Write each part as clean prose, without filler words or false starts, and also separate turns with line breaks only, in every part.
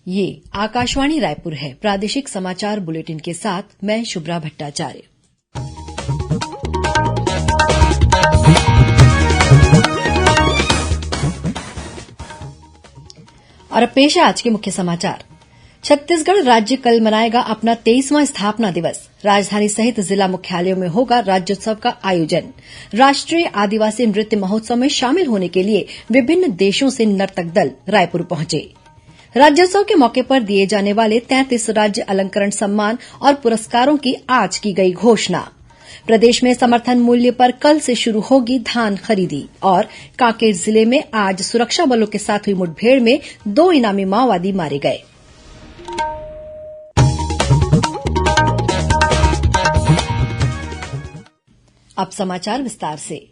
ये आकाशवाणी रायपुर है। प्रादेशिक समाचार बुलेटिन के साथ मैं शुभ्रा भट्टाचार्य। और अब पेश है आज के मुख्य समाचार। छत्तीसगढ़ राज्य कल मनाएगा अपना 23वां स्थापना दिवस। राजधानी सहित जिला मुख्यालयों में होगा राज्योत्सव का आयोजन। राष्ट्रीय आदिवासी नृत्य महोत्सव में शामिल होने के लिए विभिन्न देशों से नर्तक दल रायपुर पहुंचे। राज्योत्सव के मौके पर दिए जाने वाले 33 राज्य अलंकरण सम्मान और पुरस्कारों की आज की गई घोषणा। प्रदेश में समर्थन मूल्य पर कल से शुरू होगी धान खरीदी। और कांकेर जिले में आज सुरक्षा बलों के साथ हुई मुठभेड़ में 2 इनामी माओवादी मारे गए। अब समाचार विस्तार से।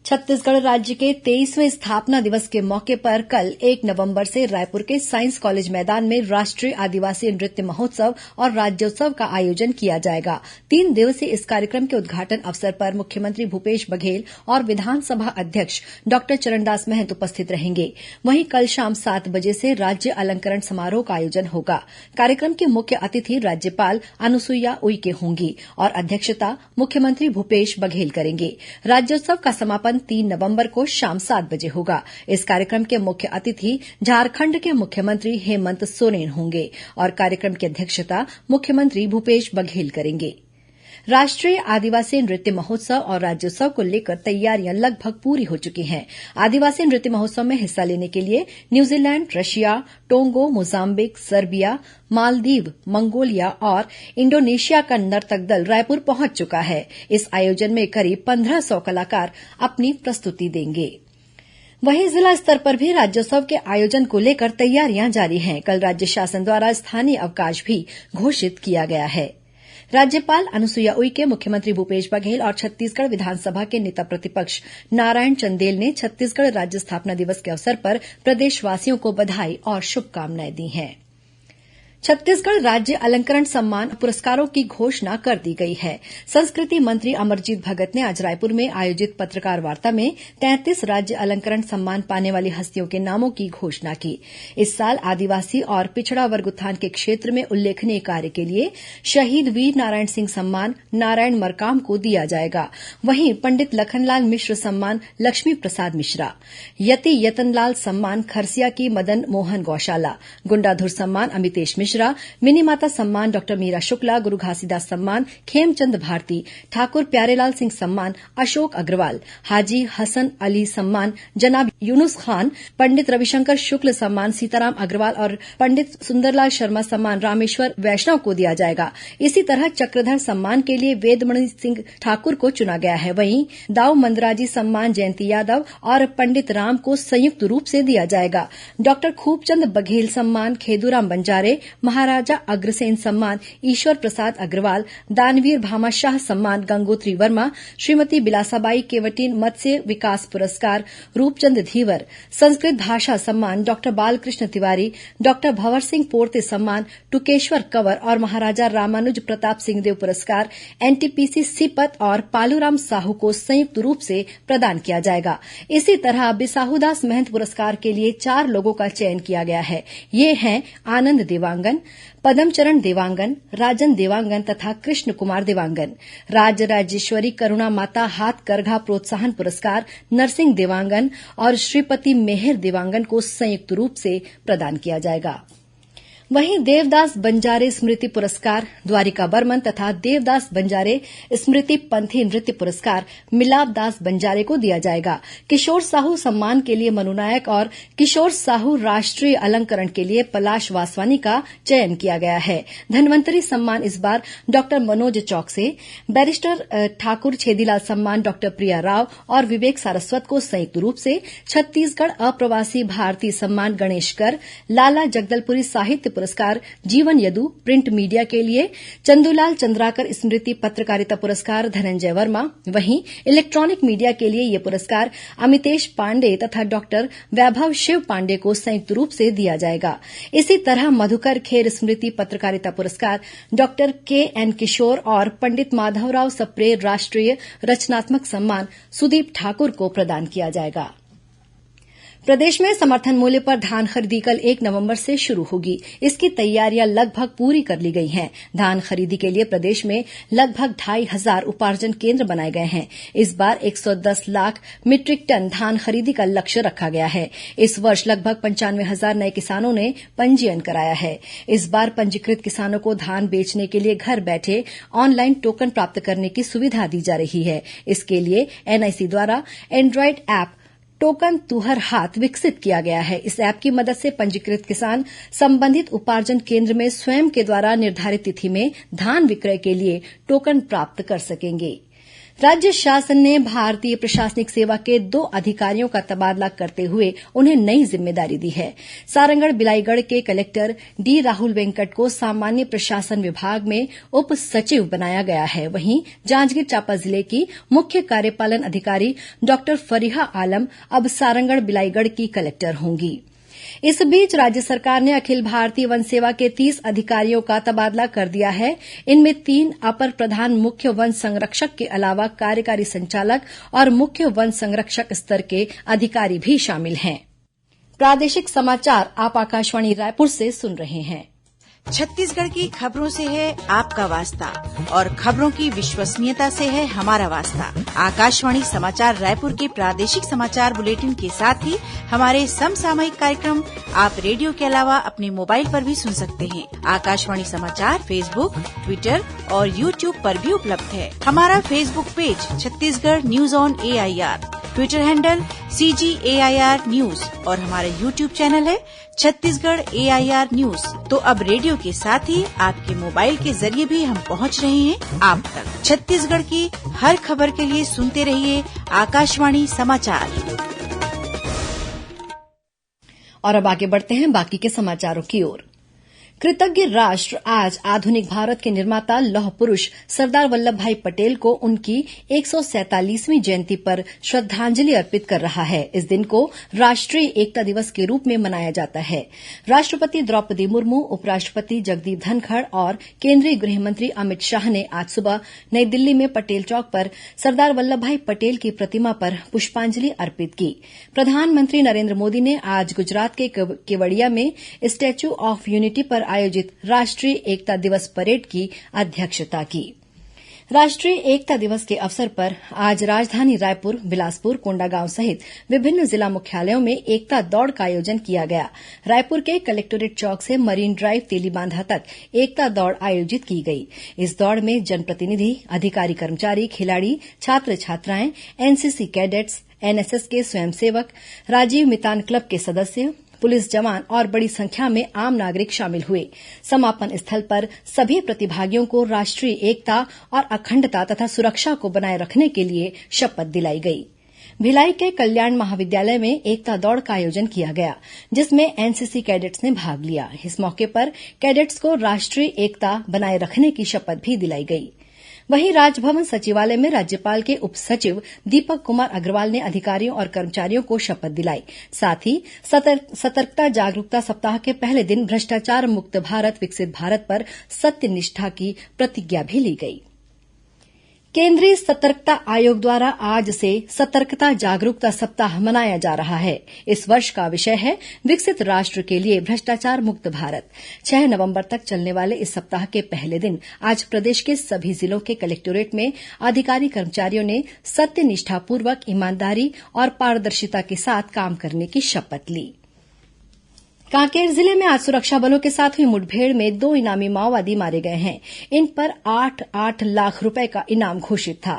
छत्तीसगढ़ राज्य के 23वें स्थापना दिवस के मौके पर कल 1 नवंबर से रायपुर के साइंस कॉलेज मैदान में राष्ट्रीय आदिवासी नृत्य महोत्सव और राज्योत्सव का आयोजन किया जाएगा। 3 दिवसीय इस कार्यक्रम के उद्घाटन अवसर पर मुख्यमंत्री भूपेश बघेल और विधानसभा अध्यक्ष डॉक्टर चरणदास महंत उपस्थित रहेंगे। वहीं कल शाम 7 बजे से राज्य अलंकरण समारोह का आयोजन होगा। कार्यक्रम की मुख्य अतिथि राज्यपाल अनुसुईया उइके होंगी और अध्यक्षता मुख्यमंत्री भूपेश बघेल करेंगे। राज्योत्सव का समापन 3 नवंबर को शाम 7 बजे होगा। इस कार्यक्रम के मुख्य अतिथि झारखंड के मुख्यमंत्री हेमंत सोरेन होंगे और कार्यक्रम की अध्यक्षता मुख्यमंत्री भूपेश बघेल करेंगे। राष्ट्रीय आदिवासी नृत्य महोत्सव और राज्योत्सव को लेकर तैयारियां लगभग पूरी हो चुकी हैं। आदिवासी नृत्य महोत्सव में हिस्सा लेने के लिए New Zealand, Russia, Tonga, Mozambique, Serbia, Maldives, Mongolia और इंडोनेशिया का नर्तक दल रायपुर पहुंच चुका है। इस आयोजन में करीब 1500 कलाकार अपनी प्रस्तुति देंगे। वहीं जिला स्तर पर भी राज्योत्सव के आयोजन को लेकर तैयारियां जारी हैं। कल राज्य शासन द्वारा स्थानीय अवकाश भी घोषित किया गया है। राज्यपाल अनुसुईया उइके, मुख्यमंत्री भूपेश बघेल और छत्तीसगढ़ विधानसभा के नेता प्रतिपक्ष नारायण चंदेल ने छत्तीसगढ़ राज्य स्थापना दिवस के अवसर पर प्रदेशवासियों को बधाई और शुभकामनाएं दी हैं। छत्तीसगढ़ राज्य अलंकरण सम्मान पुरस्कारों की घोषणा कर दी गई है। संस्कृति मंत्री अमरजीत भगत ने आज रायपुर में आयोजित पत्रकार वार्ता में 33 राज्य अलंकरण सम्मान पाने वाली हस्तियों के नामों की घोषणा की। इस साल आदिवासी और पिछड़ा वर्ग उत्थान के क्षेत्र में उल्लेखनीय कार्य के लिए शहीद वीर नारायण सिंह सम्मान नारायण मरकाम को दिया जाएगा। वहीं पंडित लखनलाल मिश्र सम्मान लक्ष्मी प्रसाद मिश्रा, यति यतनलाल सम्मान खरसिया की मदन मोहन गौशाला, गुंडाधुर सम्मान अमितेश मिश्रा, मिनी माता सम्मान डॉक्टर मीरा शुक्ला, गुरु घासीदास सम्मान खेमचंद भारती, ठाकुर प्यारेलाल सिंह सम्मान अशोक अग्रवाल, हाजी हसन अली सम्मान जनाब यूनुस खान, पंडित रविशंकर शुक्ल सम्मान सीताराम अग्रवाल और पंडित सुंदरलाल शर्मा सम्मान रामेश्वर वैष्णव को दिया जाएगा। इसी तरह चक्रधर सम्मान के लिए वेदमणि सिंह ठाकुर को चुना गया है। वहीं दाऊ मंदराजी सम्मान जयंती यादव और पंडित राम को संयुक्त रूप से दिया जाएगा। डॉक्टर खूबचंद बघेल सम्मान खेदूराम बंजारे, महाराजा अग्रसेन सम्मान ईश्वर प्रसाद अग्रवाल, दानवीर भामाशाह सम्मान गंगोत्री वर्मा, श्रीमती बिलासाबाई केवटीन मत्स्य विकास पुरस्कार रूपचंद धीवर, संस्कृत भाषा सम्मान डॉक्टर बालकृष्ण तिवारी, डॉक्टर भंवर सिंह पोर्ते सम्मान टुकेश्वर कंवर और महाराजा रामानुज प्रताप सिंहदेव पुरस्कार एनटीपीसी सीपत और पालूराम साहू को संयुक्त रूप से प्रदान किया जाएगा। इसी तरह बिसाहूदास महंत पुरस्कार के लिए 4 लोगों का चयन किया गया है। ये हैं आनंद देवांगन, पदमचरण देवांगन, राजन देवांगन तथा कृष्ण कुमार देवांगन। राजराजेश्वरी करुणा माता हाथ करघा प्रोत्साहन पुरस्कार नरसिंह देवांगन और श्रीपति मेहर देवांगन को संयुक्त रूप से प्रदान किया जाएगा। वहीं देवदास बंजारे स्मृति पुरस्कार द्वारिका बर्मन तथा देवदास बंजारे स्मृति पंथी नृत्य पुरस्कार मिलाप दास बंजारे को दिया जाएगा। किशोर साहू सम्मान के लिए मनु नायक और किशोर साहू राष्ट्रीय अलंकरण के लिए पलाश वासवानी का चयन किया गया है। धनवंतरी सम्मान इस बार डॉक्टर मनोज चौकसे, बैरिस्टर ठाकुर छेदीलाल सम्मान डॉक्टर प्रिया राव और विवेक सारस्वत को संयुक्त रूप से, छत्तीसगढ़ अप्रवासी भारतीय सम्मान गणेश कर, लाला जगदलपुरी साहित्य पुरस्कार जीवन यदु प्रिंट मीडिया के लिए, चंदूलाल चंद्राकर स्मृति पत्रकारिता पुरस्कार धनंजय वर्मा। वहीं इलेक्ट्रॉनिक मीडिया के लिए यह पुरस्कार अमितेश पांडे तथा डॉक्टर वैभव शिव पांडे को संयुक्त रूप से दिया जाएगा। इसी तरह मधुकर खेर स्मृति पत्रकारिता पुरस्कार डॉक्टर KN किशोर और पंडित माधवराव सप्रे राष्ट्रीय रचनात्मक सम्मान सुदीप ठाकुर को प्रदान किया जाएगा। प्रदेश में समर्थन मूल्य पर धान खरीदी कल 1 नवंबर से शुरू होगी। इसकी तैयारियां लगभग पूरी कर ली गई हैं। धान खरीदी के लिए प्रदेश में लगभग 2,500 उपार्जन केंद्र बनाए गए हैं। इस बार 110 लाख मीट्रिक टन धान खरीदी का लक्ष्य रखा गया है। इस वर्ष लगभग 95,000 नए किसानों ने पंजीयन कराया है। इस बार पंजीकृत किसानों को धान बेचने के लिए घर बैठे ऑनलाइन टोकन प्राप्त करने की सुविधा दी जा रही है। इसके लिए एनआईसी द्वारा एंड्रॉयड ऐप टोकन तुहर हाथ विकसित किया गया है। इस ऐप की मदद से पंजीकृत किसान संबंधित उपार्जन केंद्र में स्वयं के द्वारा निर्धारित तिथि में धान विक्रय के लिए टोकन प्राप्त कर सकेंगे। राज्य शासन ने भारतीय प्रशासनिक सेवा के 2 अधिकारियों का तबादला करते हुए उन्हें नई जिम्मेदारी दी है। सारंगढ़ बिलाईगढ़ के कलेक्टर डी राहुल वेंकट को सामान्य प्रशासन विभाग में उप सचिव बनाया गया है। वहीं जांजगीर चांपा जिले की मुख्य कार्यपालन अधिकारी डॉक्टर फरीहा आलम अब सारंगढ़ बिलाईगढ़ की कलेक्टर होंगी। इस बीच राज्य सरकार ने अखिल भारतीय वन सेवा के 30 अधिकारियों का तबादला कर दिया है। इनमें 3 अपर प्रधान मुख्य वन संरक्षक के अलावा कार्यकारी संचालक और मुख्य वन संरक्षक स्तर के अधिकारी भी शामिल हैं। प्रादेशिक समाचार आप आकाशवाणी रायपुर से सुन रहे हैं।
छत्तीसगढ़ की खबरों से है आपका वास्ता और खबरों की विश्वसनीयता से है हमारा वास्ता। आकाशवाणी समाचार रायपुर के प्रादेशिक समाचार बुलेटिन के साथ ही हमारे समसामयिक कार्यक्रम आप रेडियो के अलावा अपने मोबाइल पर भी सुन सकते हैं। आकाशवाणी समाचार फेसबुक, ट्विटर और यूट्यूब पर भी उपलब्ध है। हमारा Facebook page Chhattisgarh news on AIR, Twitter handle CGAIR news और हमारा यूट्यूब चैनल है छत्तीसगढ़ AIR न्यूज। तो अब रेडियो के साथ ही आपके मोबाइल के जरिए भी हम पहुंच रहे हैं आप तक। छत्तीसगढ़ की हर खबर के लिए सुनते रहिए आकाशवाणी समाचार।
और अब आगे बढ़ते हैं बाकी के समाचारों की ओर। कृतज्ञ राष्ट्र आज आधुनिक भारत के निर्माता लौह पुरुष सरदार वल्लभ भाई पटेल को उनकी 147वीं जयंती पर श्रद्धांजलि अर्पित कर रहा है। इस दिन को राष्ट्रीय एकता दिवस के रूप में मनाया जाता है। राष्ट्रपति द्रौपदी मुर्मू, उपराष्ट्रपति जगदीप धनखड़ और केंद्रीय गृह मंत्री अमित शाह ने आज सुबह नई दिल्ली में पटेल चौक पर सरदार वल्लभ भाई पटेल की प्रतिमा पर पुष्पांजलि अर्पित की। प्रधानमंत्री नरेंद्र मोदी ने आज गुजरात के केवड़िया में स्टैच्यू ऑफ यूनिटी पर आयोजित राष्ट्रीय एकता दिवस परेड की अध्यक्षता की। राष्ट्रीय एकता दिवस के अवसर पर आज राजधानी रायपुर, बिलासपुर, कोंडागांव सहित विभिन्न जिला मुख्यालयों में एकता दौड़ का आयोजन किया गया। रायपुर के कलेक्टोरेट चौक से मरीन ड्राइव तेलीबांधा तक एकता दौड़ आयोजित की गई। इस दौड़ में जनप्रतिनिधि, अधिकारी, कर्मचारी, खिलाड़ी, छात्र छात्राएं, एनसीसी कैडेट्स, एनएसएस के स्वयंसेवक, राजीव मितान क्लब के सदस्य, पुलिस जवान और बड़ी संख्या में आम नागरिक शामिल हुए। समापन स्थल पर सभी प्रतिभागियों को राष्ट्रीय एकता और अखंडता तथा सुरक्षा को बनाए रखने के लिए शपथ दिलाई गई। भिलाई के कल्याण महाविद्यालय में एकता दौड़ का आयोजन किया गया, जिसमें एनसीसी कैडेट्स ने भाग लिया। इस मौके पर कैडेट्स को राष्ट्रीय एकता बनाए रखने की शपथ भी दिलाई गई। वहीं राजभवन सचिवालय में राज्यपाल के उप सचिव दीपक कुमार अग्रवाल ने अधिकारियों और कर्मचारियों को शपथ दिलाई। साथ ही सतर्कता जागरूकता सप्ताह के पहले दिन भ्रष्टाचार मुक्त भारत, विकसित भारत पर सत्यनिष्ठा की प्रतिज्ञा भी ली गई। केंद्रीय सतर्कता आयोग द्वारा आज से सतर्कता जागरूकता सप्ताह मनाया जा रहा है। इस वर्ष का विषय है विकसित राष्ट्र के लिए भ्रष्टाचार मुक्त भारत। 6 नवंबर तक चलने वाले इस सप्ताह के पहले दिन आज प्रदेश के सभी जिलों के कलेक्टोरेट में अधिकारी कर्मचारियों ने सत्यनिष्ठापूर्वक, ईमानदारी और पारदर्शिता के साथ काम करने की शपथ ली। कांकेर जिले में आज सुरक्षा बलों के साथ हुई मुठभेड़ में 2 इनामी माओवादी मारे गए हैं। इन पर 8-8 लाख रुपए का इनाम घोषित था।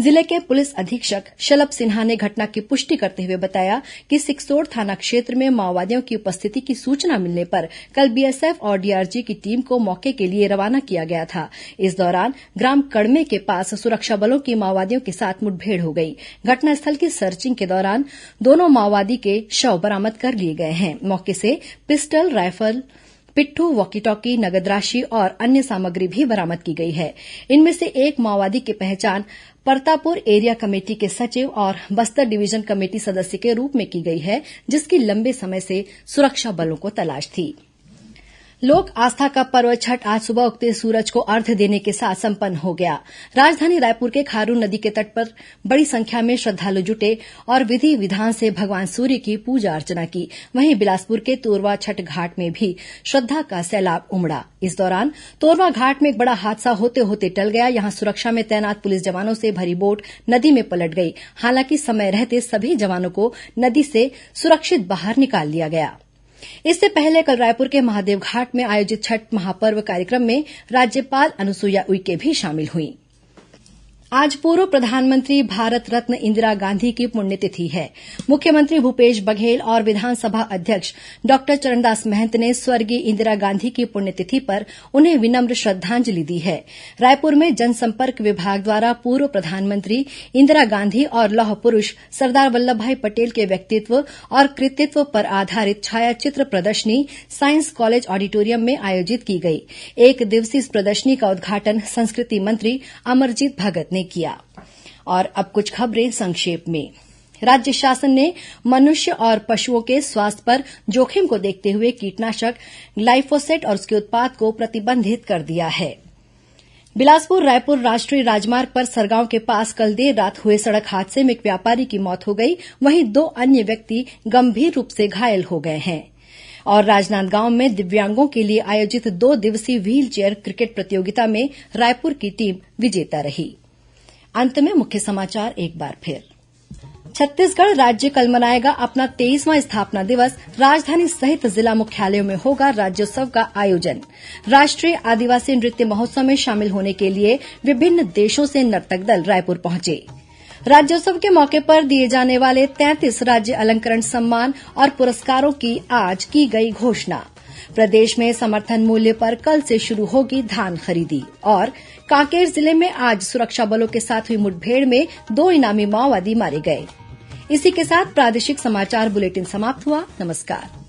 जिले के पुलिस अधीक्षक शलभ सिन्हा ने घटना की पुष्टि करते हुए बताया कि सिकसोड़ थाना क्षेत्र में माओवादियों की उपस्थिति की सूचना मिलने पर कल बीएसएफ और डीआरजी की टीम को मौके के लिए रवाना किया गया था। इस दौरान ग्राम कड़मे के पास सुरक्षा बलों की माओवादियों के साथ मुठभेड़ हो गई। घटनास्थल की सर्चिंग के दौरान दोनों माओवादी के शव बरामद कर लिए गए हैं। मौके से पिस्टल, राइफल, पिट्ठू, वॉकी टॉकी, नगद राशि और अन्य सामग्री भी बरामद की गई है। इनमें से एक माओवादी की पहचान परतापुर एरिया कमेटी के सचिव और बस्तर डिवीजन कमेटी सदस्य के रूप में की गई है, जिसकी लंबे समय से सुरक्षा बलों को तलाश थी। लोक आस्था का पर्व छठ आज सुबह उगते सूरज को अर्घ्य देने के साथ संपन्न हो गया। राजधानी रायपुर के खारून नदी के तट पर बड़ी संख्या में श्रद्धालु जुटे और विधि विधान से भगवान सूर्य की पूजा अर्चना की। वहीं बिलासपुर के तोरवा छठ घाट में भी श्रद्धा का सैलाब उमड़ा। इस दौरान तोरवा घाट में एक बड़ा हादसा होते होते टल गया। यहां सुरक्षा में तैनात पुलिस जवानों से भरी बोट नदी में पलट गई। हालांकि समय रहते सभी जवानों को नदी से सुरक्षित बाहर निकाल लिया गया। इससे पहले कल रायपुर के महादेव घाट में आयोजित छठ महापर्व कार्यक्रम में राज्यपाल अनुसुईया उइके भी शामिल हुईं। आज पूर्व प्रधानमंत्री भारत रत्न इंदिरा गांधी की पुण्यतिथि है। मुख्यमंत्री भूपेश बघेल और विधानसभा अध्यक्ष डॉक्टर चरणदास महंत ने स्वर्गीय इंदिरा गांधी की पुण्यतिथि पर उन्हें विनम्र श्रद्धांजलि दी है। रायपुर में जनसंपर्क विभाग द्वारा पूर्व प्रधानमंत्री इंदिरा गांधी और लौह पुरुष सरदार वल्लभभाई पटेल के व्यक्तित्व और कृतित्व पर आधारित छायाचित्र प्रदर्शनी साइंस कॉलेज ऑडिटोरियम में आयोजित की गई। एक दिवसीय इस प्रदर्शनी का उद्घाटन संस्कृति मंत्री अमरजीत भगत ने किया। और अब कुछ खबरें संक्षेप में। राज्य शासन ने मनुष्य और पशुओं के स्वास्थ्य पर जोखिम को देखते हुए कीटनाशक ग्लाइफोसेट और उसके उत्पाद को प्रतिबंधित कर दिया है। बिलासपुर रायपुर राष्ट्रीय राजमार्ग पर सरगांव के पास कल देर रात हुए सड़क हादसे में एक व्यापारी की मौत हो गई। वहीं 2 अन्य व्यक्ति गंभीर रूप से घायल हो गए हैं। और राजनांदगांव में दिव्यांगों के लिए आयोजित 2 दिवसीय व्हील चेयर क्रिकेट प्रतियोगिता में रायपुर की टीम विजेता रही। अंत में मुख्य समाचार एक बार फिर। छत्तीसगढ़ राज्य कल मनाएगा अपना 23वां स्थापना दिवस। राजधानी सहित जिला मुख्यालयों में होगा राज्योत्सव का आयोजन। राष्ट्रीय आदिवासी नृत्य महोत्सव में शामिल होने के लिए विभिन्न देशों से नर्तक दल रायपुर पहुंचे। राज्योत्सव के मौके पर दिए जाने वाले 33 राज्य अलंकरण सम्मान और पुरस्कारों की आज की गई घोषणा। प्रदेश में समर्थन मूल्य पर कल से शुरू होगी धान खरीदी। और कांकेर जिले में आज सुरक्षा बलों के साथ हुई मुठभेड़ में 2 इनामी माओवादी मारे गए। इसी के साथ प्रादेशिक समाचार बुलेटिन समाप्त हुआ। नमस्कार।